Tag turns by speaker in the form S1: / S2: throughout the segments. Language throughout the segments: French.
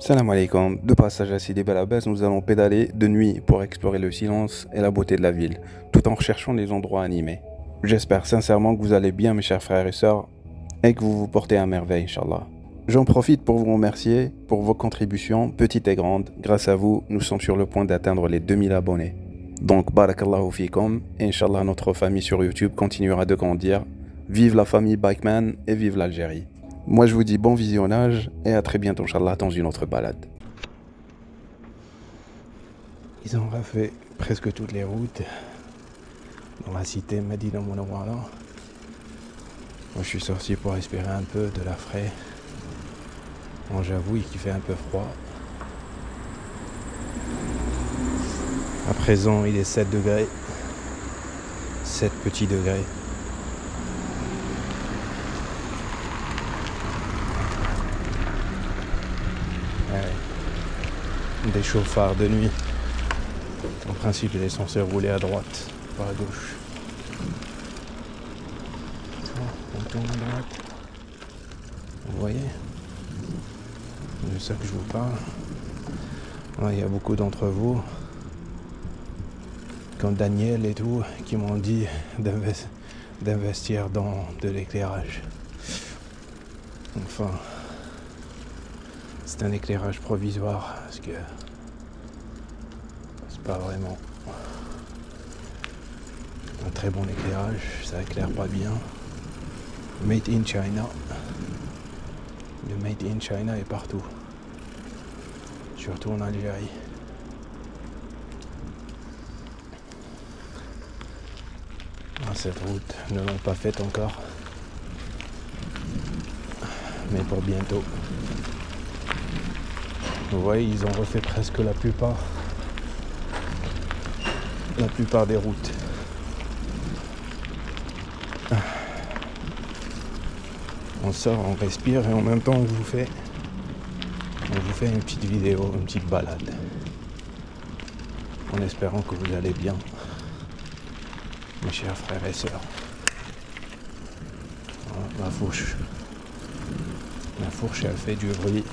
S1: Salam alaikum, de passage à Sidi Bel Abbès, nous allons pédaler de nuit pour explorer le silence et la beauté de la ville, tout en recherchant les endroits animés. J'espère sincèrement que vous allez bien mes chers frères et sœurs, et que vous vous portez à merveille, Inch'Allah. J'en profite pour vous remercier pour vos contributions, petites et grandes. Grâce à vous, nous sommes sur le point d'atteindre les 2000 abonnés. Donc, barakallahu fikum, et Inch'Allah notre famille sur YouTube continuera de grandir. Vive la famille Bikeman et vive l'Algérie. Moi je vous dis bon visionnage et à très bientôt Inch'Allah dans une autre balade. Ils ont refait presque toutes les routes dans la cité Medina Munawwara. Moi je suis sorti pour respirer un peu de l'air frais. Bon, j'avoue qu'il fait un peu froid. À présent il est 7 degrés. 7 petits degrés. Des chauffards de nuit. En principe, il est censé rouler à droite, pas à gauche. On tourne à droite. Vous voyez? C'est de ça que je vous parle. Là, il y a beaucoup d'entre vous, comme Daniel et tout, qui m'ont dit d'investir dans de l'éclairage. Enfin, c'est un éclairage provisoire, parce que c'est pas vraiment un très bon éclairage, ça éclaire pas bien. Made in China. Le Made in China est partout, surtout en Algérie. Cette route ne l'ont pas faite encore, mais pour bientôt. Vous voyez, ils ont refait presque la plupart des routes. On sort, on respire et en même temps on vous fait une petite vidéo, une petite balade. En espérant que vous allez bien, mes chers frères et sœurs. Voilà, la fourche elle fait du bruit.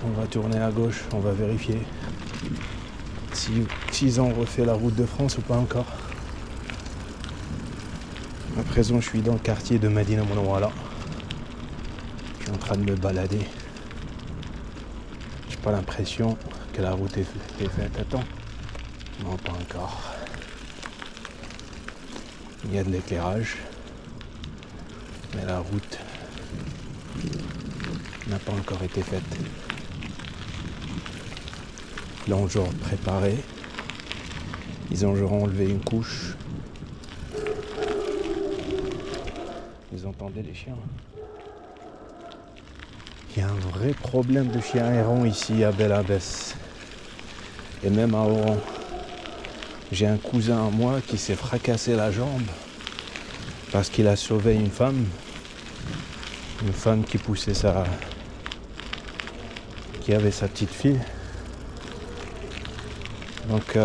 S1: On va tourner à gauche, on va vérifier s'ils ont refait la route de France ou pas encore. À présent, je suis dans le quartier de Medina Munawwara. Je suis en train de me balader. J'ai pas l'impression que la route est faite à temps. Non, pas encore. Il y a de l'éclairage, mais la route n'a pas encore été faite. Là, on genre préparé. Ils ont genre enlevé une couche. Vous entendez les chiens? Il y a un vrai problème de chiens errants ici à Bel Abbès. Et même à Oran. J'ai un cousin à moi qui s'est fracassé la jambe parce qu'il a sauvé une femme. Une femme qui poussait qui avait sa petite fille. Donc,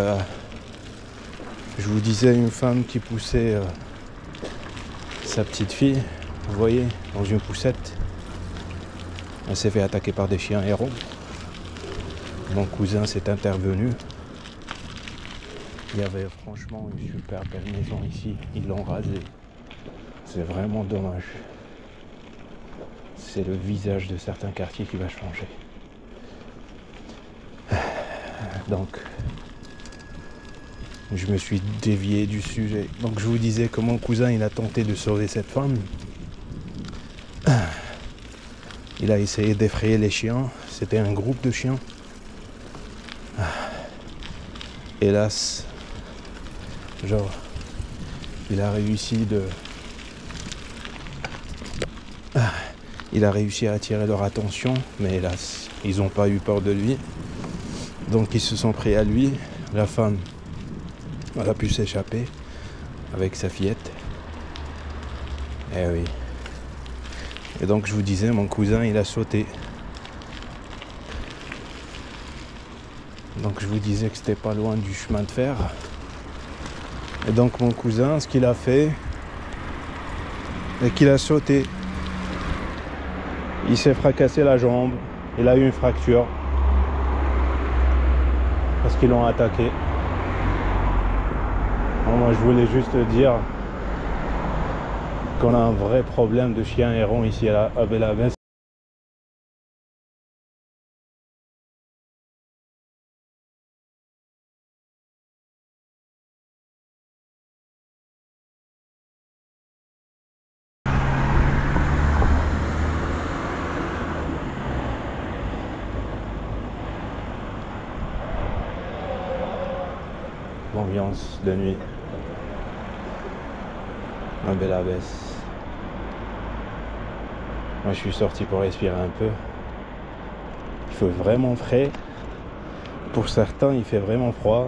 S1: je vous disais, une femme qui poussait sa petite fille, vous voyez, dans une poussette. Elle s'est fait attaquer par des chiens errants. Mon cousin s'est intervenu. Il y avait franchement une super belle maison ici. Ils l'ont rasée. C'est vraiment dommage. C'est le visage de certains quartiers qui va changer. Donc, je me suis dévié du sujet. Donc je vous disais que mon cousin il a tenté de sauver cette femme. Il a essayé d'effrayer les chiens. C'était un groupe de chiens. Hélas, genre, il a réussi à attirer leur attention, mais hélas, ils n'ont pas eu peur de lui. Donc ils se sont pris à lui. La femme, elle a pu s'échapper avec sa fillette. Eh oui. Et donc je vous disais, mon cousin il a sauté. Donc je vous disais que c'était pas loin du chemin de fer. Et donc mon cousin, ce qu'il a fait, c'est qu'il a sauté. Il s'est fracassé la jambe, il a eu une fracture parce qu'ils l'ont attaqué. Bon, moi je voulais juste dire qu'on a un vrai problème de chiens errants ici à Bel-Abbès. L'ambiance de nuit à Bel-Abbès. Moi je suis sorti pour respirer un peu. Il fait vraiment frais. Pour certains il fait vraiment froid.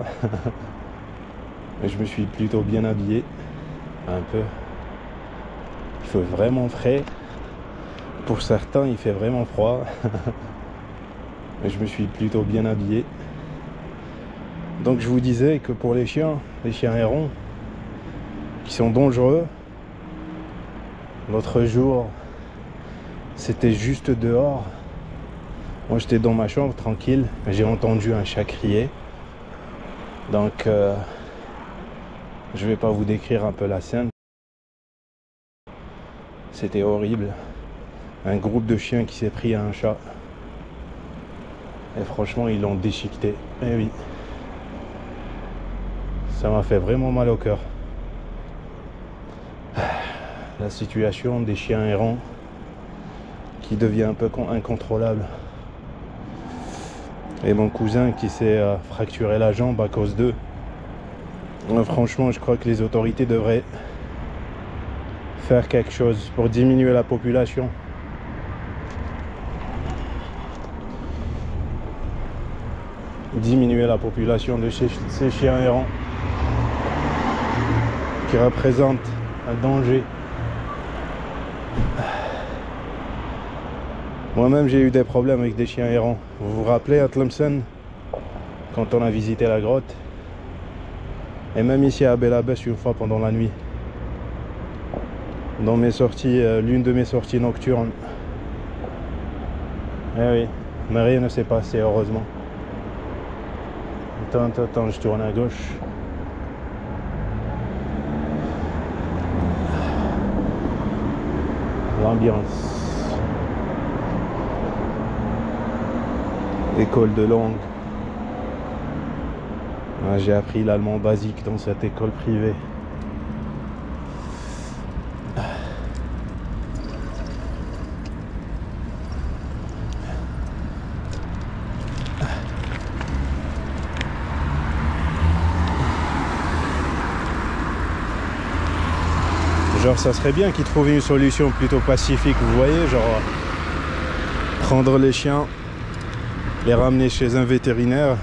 S1: Mais je me suis plutôt bien habillé. Un peu. Il fait vraiment frais. Pour certains il fait vraiment froid. Mais je me suis plutôt bien habillé. Donc je vous disais que pour les chiens errants qui sont dangereux, l'autre jour c'était juste dehors. Moi j'étais dans ma chambre tranquille, j'ai entendu un chat crier. Donc je vais pas vous décrire un peu la scène. C'était horrible. Un groupe de chiens qui s'est pris à un chat. Et franchement ils l'ont déchiqueté. Eh oui. Ça m'a fait vraiment mal au cœur. La situation des chiens errants qui devient un peu incontrôlable. Et mon cousin qui s'est fracturé la jambe à cause d'eux. Franchement, je crois que les autorités devraient faire quelque chose pour diminuer la population. Diminuer la population de ces chiens errants qui représentent un danger. Moi-même j'ai eu des problèmes avec des chiens errants. Vous vous rappelez à Tlemcen, quand on a visité la grotte, et même ici à Bel-Abbès une fois pendant la nuit, dans mes sorties, l'une de mes sorties nocturnes. Eh oui, mais rien ne s'est passé heureusement. Attends, je tourne à gauche. L'ambiance. École de langue. J'ai appris l'allemand basique dans cette école privée. Genre ça serait bien qu'ils trouvent une solution plutôt pacifique, vous voyez, genre prendre les chiens, les ramener chez un vétérinaire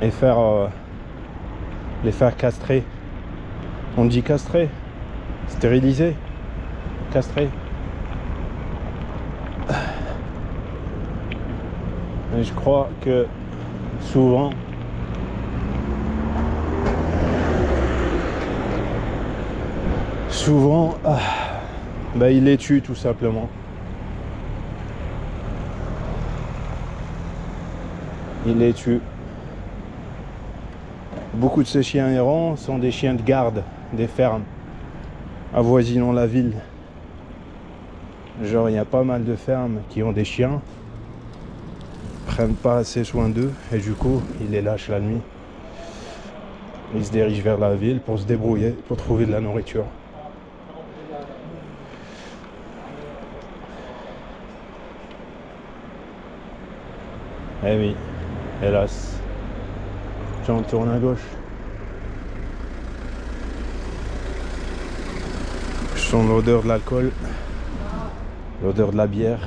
S1: et les faire castrer. On dit castrer, stériliser, castrer. Et je crois que souvent il les tue tout simplement. Il les tue. Beaucoup de ces chiens errants sont des chiens de garde des fermes avoisinant la ville. Genre il y a pas mal de fermes qui ont des chiens, prennent pas assez soin d'eux et du coup ils les lâchent la nuit. Ils se dirigent vers la ville pour se débrouiller, pour trouver de la nourriture. Eh oui, hélas. J'en tourne à gauche. Je sens l'odeur de l'alcool, l'odeur de la bière,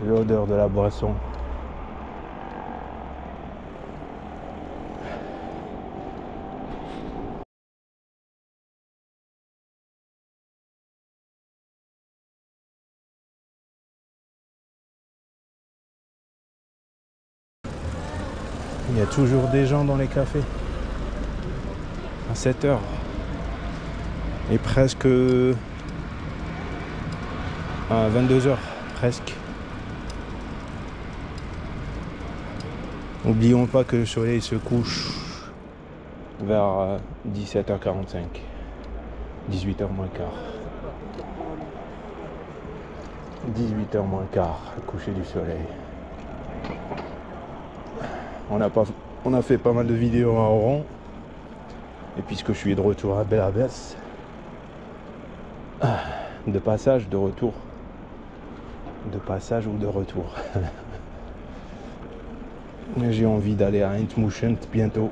S1: l'odeur de la boisson. Il y a toujours des gens dans les cafés à 7 heures. Et presque à 22 h, presque. N'oublions pas que le soleil se couche vers 17h45, 18h moins quart. 18h moins quart, coucher du soleil. On a fait pas mal de vidéos à Oran. Et puisque je suis de retour à Bel Abbès, de passage, de retour. De passage ou de retour. J'ai envie d'aller à Intmouchent bientôt.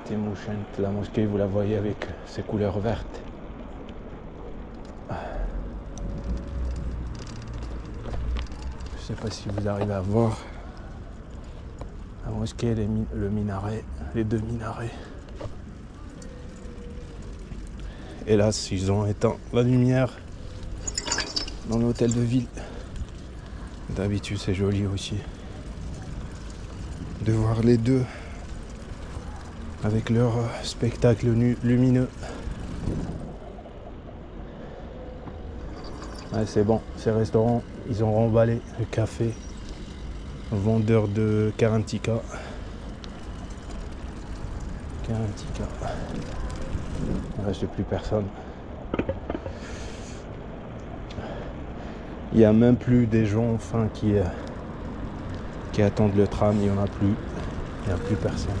S1: Intmouchent, la mosquée, vous la voyez avec ses couleurs vertes. Je sais pas si vous arrivez à voir la mosquée, le minaret, les deux minarets. Hélas, ils ont éteint la lumière dans l'hôtel de ville. D'habitude, c'est joli aussi de voir les deux avec leur spectacle lumineux. Ouais, c'est bon, ces restaurants, ils ont remballé le café. Vendeur de Karantika. Il ne reste plus personne. Il n'y a même plus des gens enfin qui attendent le tram, il n'y en a plus. Il n'y a plus personne.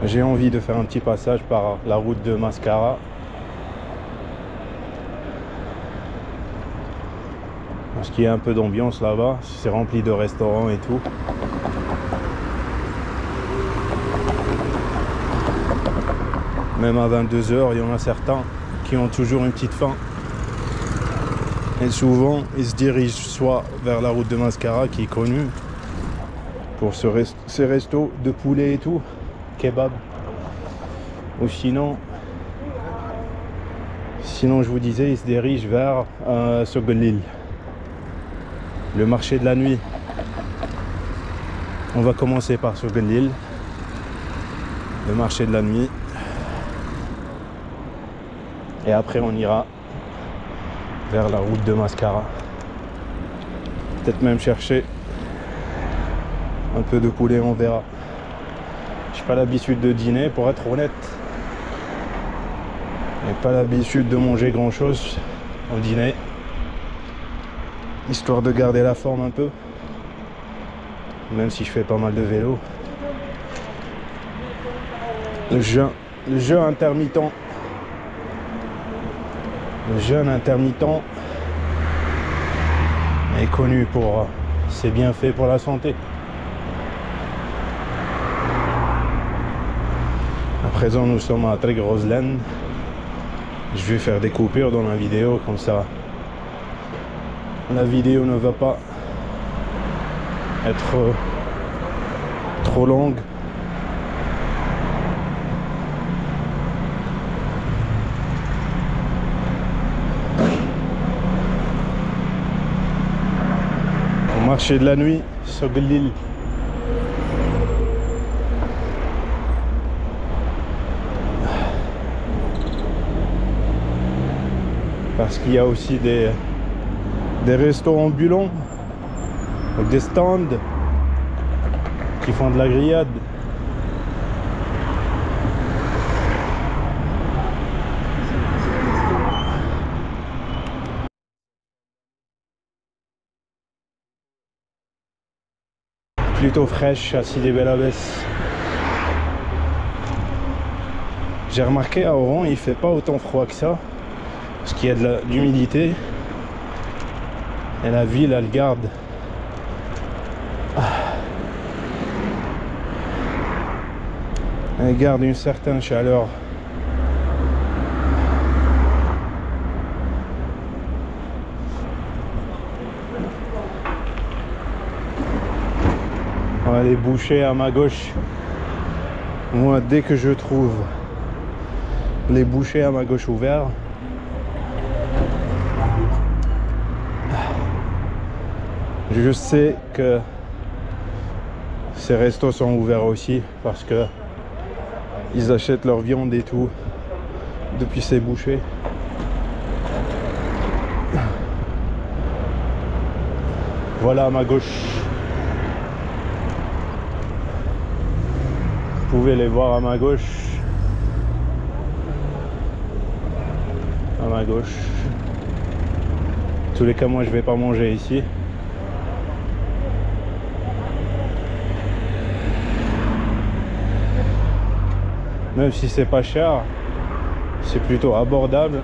S1: J'ai envie de faire un petit passage par la route de Mascara. Parce qu'il y a un peu d'ambiance là-bas, c'est rempli de restaurants et tout. Même à 22 h, il y en a certains qui ont toujours une petite faim. Et souvent, ils se dirigent soit vers la route de Mascara, qui est connue pour ces restos de poulet et tout, kebab. Ou sinon, je vous disais, ils se dirigent vers Sogelil, le marché de la nuit. On va commencer par Sogelil, le marché de la nuit. Et après on ira vers la route de Mascara. Peut-être même chercher un peu de poulet, on verra. J'ai pas l'habitude de dîner, pour être honnête. J'ai pas l'habitude de manger grand chose au dîner. Histoire de garder la forme un peu. Même si je fais pas mal de vélo. Le jeûne intermittent. Le jeûne intermittent est connu pour ses bienfaits pour la santé. À présent, nous sommes à Trégoroslen. Je vais faire des coupures dans la vidéo, comme ça la vidéo ne va pas être trop longue. Au marché de la nuit, Sogelil. Parce qu'il y a aussi des restos ambulants, des stands qui font de la grillade. Plutôt fraîche à Sidi Bel Abbès. J'ai remarqué à Oran, il fait pas autant froid que ça. Parce qu'il y a de l'humidité. Et la ville, elle garde. Elle garde une certaine chaleur. On va aller boucher à ma gauche. Moi, dès que je trouve les bouchers à ma gauche ouverts, Je sais que ces restos sont ouverts aussi parce que ils achètent leur viande et tout depuis ces bouchers. Voilà à ma gauche. Vous pouvez les voir à ma gauche. À ma gauche. En tous les cas, moi je vais pas manger ici. Même si c'est pas cher, c'est plutôt abordable.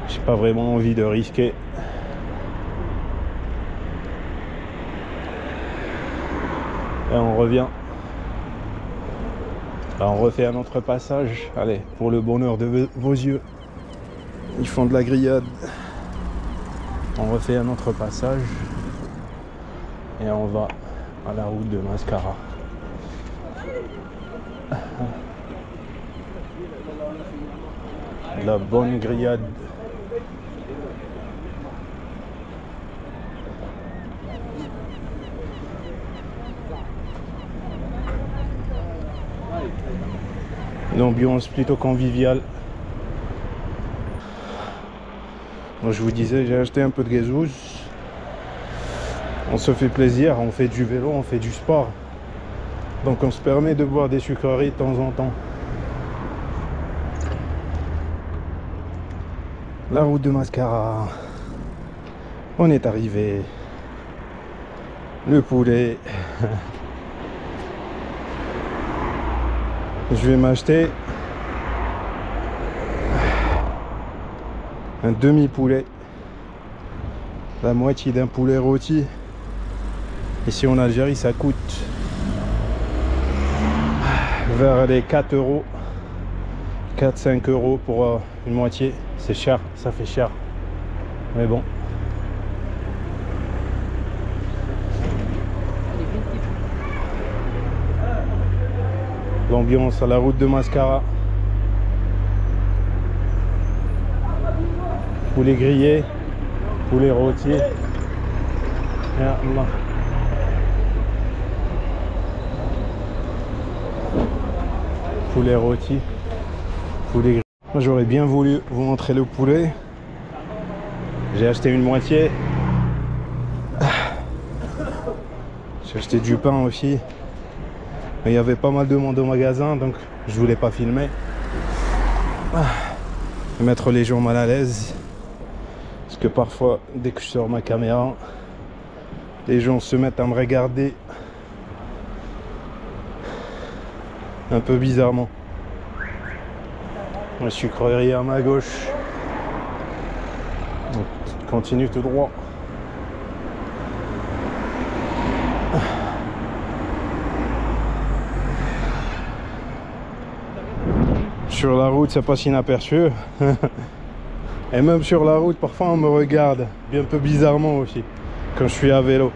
S1: J'ai pas vraiment envie de risquer. Et on revient. Là, on refait un autre passage. Allez, pour le bonheur de vos yeux. Ils font de la grillade. On refait un autre passage. Et on va à la route de Mascara. De la bonne grillade. Une ambiance plutôt conviviale. Donc, je vous disais, j'ai acheté un peu de gazouz. On se fait plaisir, on fait du vélo, on fait du sport. Donc on se permet de boire des sucreries de temps en temps. La route de Mascara. On est arrivé. Le poulet. Je vais m'acheter un demi-poulet. La moitié d'un poulet rôti. Ici en Algérie, ça coûte vers les 4 euros. 4-5 euros pour une moitié. C'est cher, ça fait cher. Mais bon. L'ambiance à la route de Mascara. Poulet grillé, poulet rôti. Ya Allah. Poulet rôti, poulet grillé. Moi j'aurais bien voulu vous montrer le poulet. J'ai acheté une moitié. J'ai acheté du pain aussi. Mais il y avait pas mal de monde au magasin, donc je voulais pas filmer. Mettre les gens mal à l'aise. Parce que parfois, dès que je sors ma caméra, les gens se mettent à me regarder un peu bizarrement. La sucrerie à ma gauche. Donc, continue tout droit. Sur la route, ça passe inaperçu. Et même sur la route, parfois on me regarde un peu bizarrement aussi quand je suis à vélo.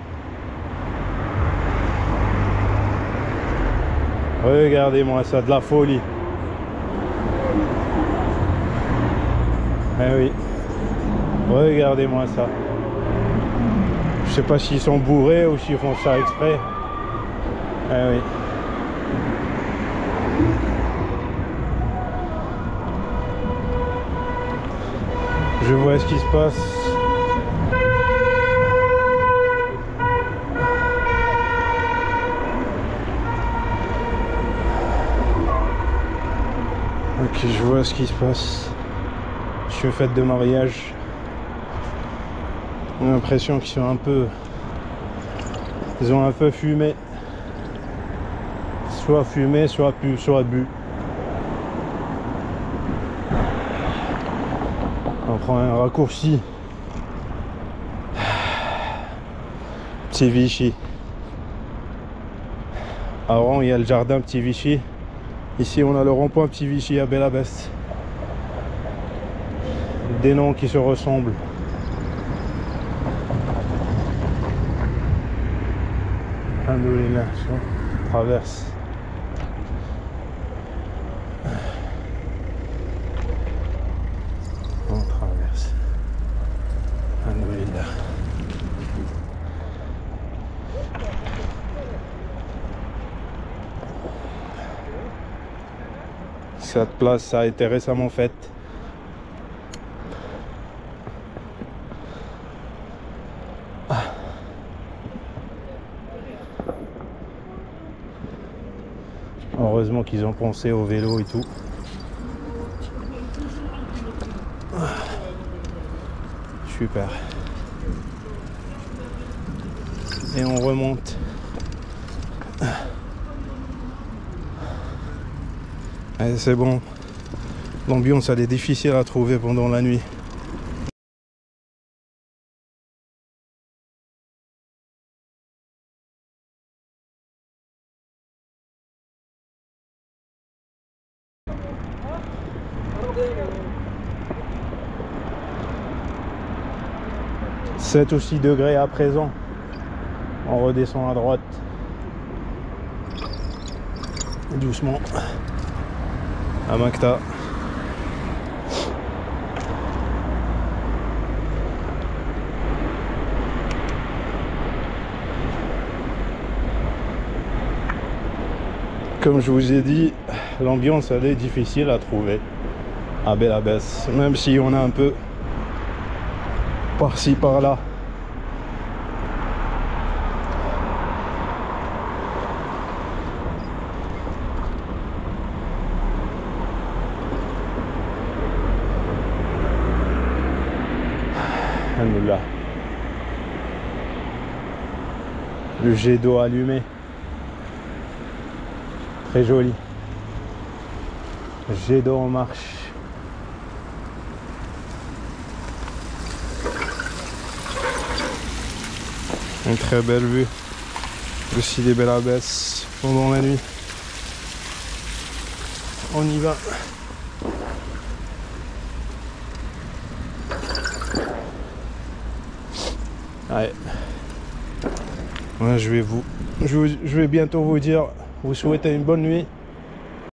S1: Regardez-moi ça, de la folie. Eh oui. Regardez-moi ça. Je sais pas s'ils sont bourrés ou s'ils font ça exprès. Eh oui. Je vois ce qui se passe. Ok, je vois ce qui se passe. Je suis aux fêtes de mariage. J'ai l'impression qu'ils sont un peu... Ils ont un peu fumé. Soit fumé, soit bu, soit bu. On prend un raccourci. Petit Vichy. Avant, il y a le jardin Petit Vichy. Ici, on a le rond-point Petit Vichy à Belabès. Des noms qui se ressemblent. Alhamdoulilah, on traverse. Cette place a été récemment faite. Heureusement qu'ils ont pensé au vélo et tout. Super. Et on remonte. Et c'est bon. L'ambiance elle est difficile à trouver pendant la nuit. « 7 ou 6 degrés à présent. On redescend à droite. Doucement. À Macta. Comme je vous ai dit, l'ambiance elle est difficile à trouver à Bel Abbès, même si on a un peu par-ci par-là. Alhamdoulilah. Le jet d'eau allumé. Très joli. Jet d'eau en marche. Une très belle vue de Sidi Bel Abbès pendant la nuit. On y va. Ouais. Ouais, je vais bientôt vous dire, vous souhaiter une bonne nuit.